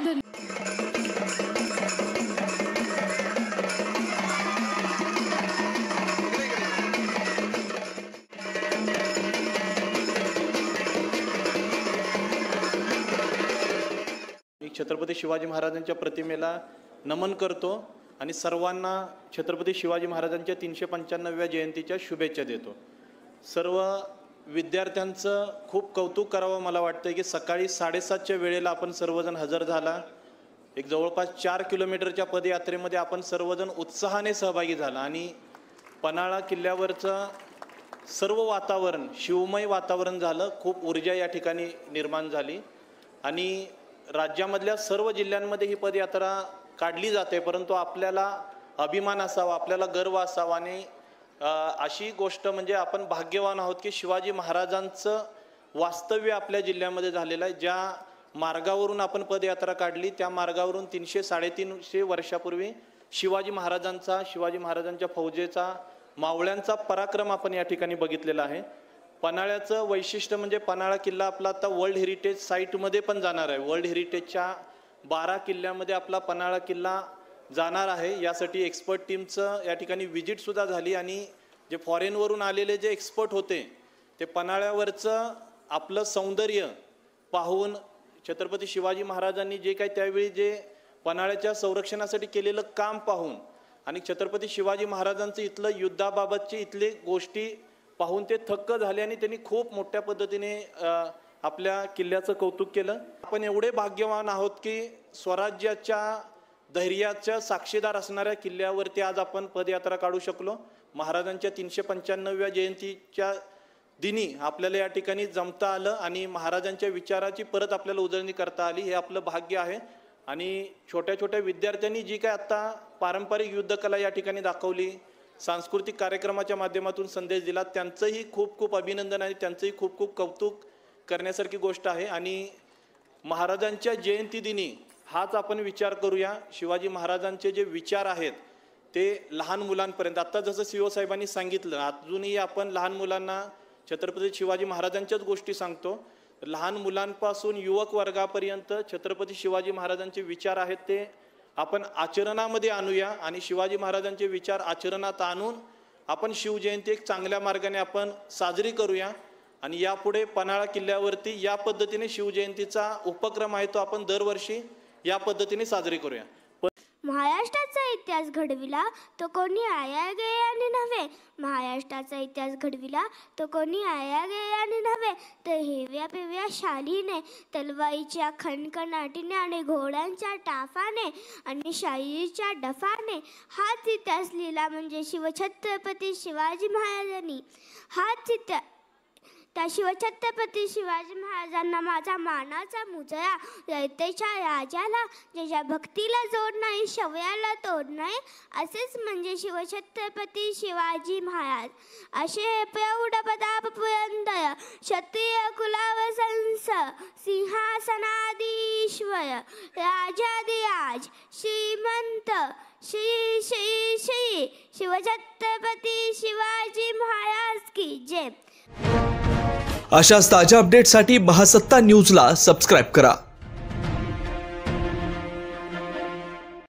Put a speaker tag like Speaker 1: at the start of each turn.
Speaker 1: छत्रपती शिवाजी महाराजांच्या प्रतिमेला नमन करतो आणि सर्वांना छत्रपती शिवाजी महाराजांच्या 395व्या जयंतीच्या शुभेच्छा देतो। सर्व विद्यार्थ्यांचं खूप कौतुक करावं मला वाटतं की सकाळी 7:30च्या वेळेला आपण सर्वजण हजर झाला। एक जवळपास 4 किलोमीटरच्या पदयात्रेमध्ये आपण सर्वजण उत्साहाने सहभागी झाला आणि पन्हाळा किल्ल्यावरचं सर्व वातावरण शिवमय वातावरण झालं। खूप ऊर्जा या ठिकाणी निर्माण झाली आणि राज्यामधल्या सर्व जिल्ह्यांमध्ये ही पदयात्रा काढली जाते, परंतु आपल्याला अभिमान असावा, आपल्याला गर्व असावा आणि अशी गोष्ट म्हणजे आपण भाग्यवान आहोत की शिवाजी महाराजांचं वास्तव्य आपल्या जिल्ह्यामध्ये झालेलं आहे। ज्या मार्गावरून आपण पदयात्रा काढली त्या मार्गावरून 300-350 वर्षापूर्वी शिवाजी महाराजांच्या फौजेचा मावळ्यांचा पराक्रम आपण या ठिकाणी बघितलेला आहे। पन्हाळ्याचं वैशिष्ट्य म्हणजे पन्हाळा किल्ला आपला आता वर्ल्ड हेरिटेज साईटमध्ये पण जाणार आहे। वर्ल्ड हेरिटेजच्या 12 किल्ल्यामध्ये आपला पन्हाळा किल्ला जाणार आहे। यासाठी एक्सपर्ट टीमचं या ठिकाणी विजिट सुद्धा झाली आणि जे फॉरेनवरून आलेले जे एक्सपर्ट होते ते पन्हाळ्यावरचं आपलं सौंदर्य पाहून छत्रपती शिवाजी महाराजांनी जे काही त्यावेळी जे पन्हाळ्याच्या संरक्षणासाठी केलेलं काम पाहून आणि छत्रपती शिवाजी महाराजांचं इथलं युद्धाबाबतची इथली गोष्टी पाहून ते थक्क झाले आणि त्यांनी खूप मोठ्या पद्धतीने आपल्या किल्ल्याचं कौतुक केलं। आपण एवढे भाग्यवान आहोत की स्वराज्याच्या धैर्याच्या साक्षीदार असणाऱ्या किल्ल्यावरती आज आपण पदयात्रा काढू शकलो। महाराजांच्या 395व्या जयंतीच्या दिनी आपल्याला या ठिकाणी जमता आलं आणि महाराजांच्या विचाराची परत आपल्याला उजळणी करता आली, हे आपलं भाग्य आहे। आणि छोट्या छोट्या विद्यार्थ्यांनी जी काय आता पारंपरिक युद्धकला या ठिकाणी दाखवली, सांस्कृतिक कार्यक्रमाच्या माध्यमातून संदेश दिला, त्यांचंही खूप खूप अभिनंदन आहे, त्यांचंही खूप खूप कौतुक करण्यासारखी गोष्ट आहे। आणि महाराजांच्या जयंती दिनी हाच आपण विचार करूया। शिवाजी महाराजांचे जे विचार आहेत ते लहान मुलांपर्यंत, आता जसं सीओ साहेबांनी सांगितलं, अजूनही आपण लहान मुलांना छत्रपती शिवाजी महाराजांच्याच गोष्टी सांगतो। लहान मुलांपासून युवक वर्गापर्यंत छत्रपती शिवाजी महाराजांचे विचार आहेत ते आपण आचरणामध्ये आणूया आणि शिवाजी महाराजांचे विचार आचरणात आणून आपण शिवजयंती एक चांगल्या मार्गाने आपण साजरी करूया। आणि यापुढे पन्हाळा किल्ल्यावरती या पद्धतीने शिवजयंतीचा उपक्रम आहे तो आपण दरवर्षी या पद्धतीने साजरी करूया।
Speaker 2: महाराष्ट्राचा इतिहास घडविला तो कोणी आयागयाने नव्हे, महाराष्ट्राचा इतिहास घडविला तो कोणी आयागयाने नव्हे, तर हिरव्या पिवळ्या शालीने, तलवारीच्या खणखणाटीने आणि घोड्यांच्या टाफाने आणि शाईरीच्या डफाने हाच इतिहास लिहिला म्हणजे शिवछत्रपती शिवाजी महाराजांनी। हाच इतिहास त्या शिवछत्रपती शिवाजी महाराजांना माझा मानाचा मुजरा, रयतेच्या राजाला ज्याच्या भक्तीला जोड नाही शौर्याला तोड नाही, असेच म्हणजे शिवछत्रपती शिवाजी महाराज। असे प्रौढ प्रताप पुरंदर क्षत्रिय कुलावसंस सिंहासनाधीश्वर राजाधिराज श्रीमंत श्री श्री श्री शिवछत्रपती शिवाजी महाराज की जय।
Speaker 3: अशाच ताज्या अपडेटसाठी महासत्ता न्यूजला सबस्क्राइब करा।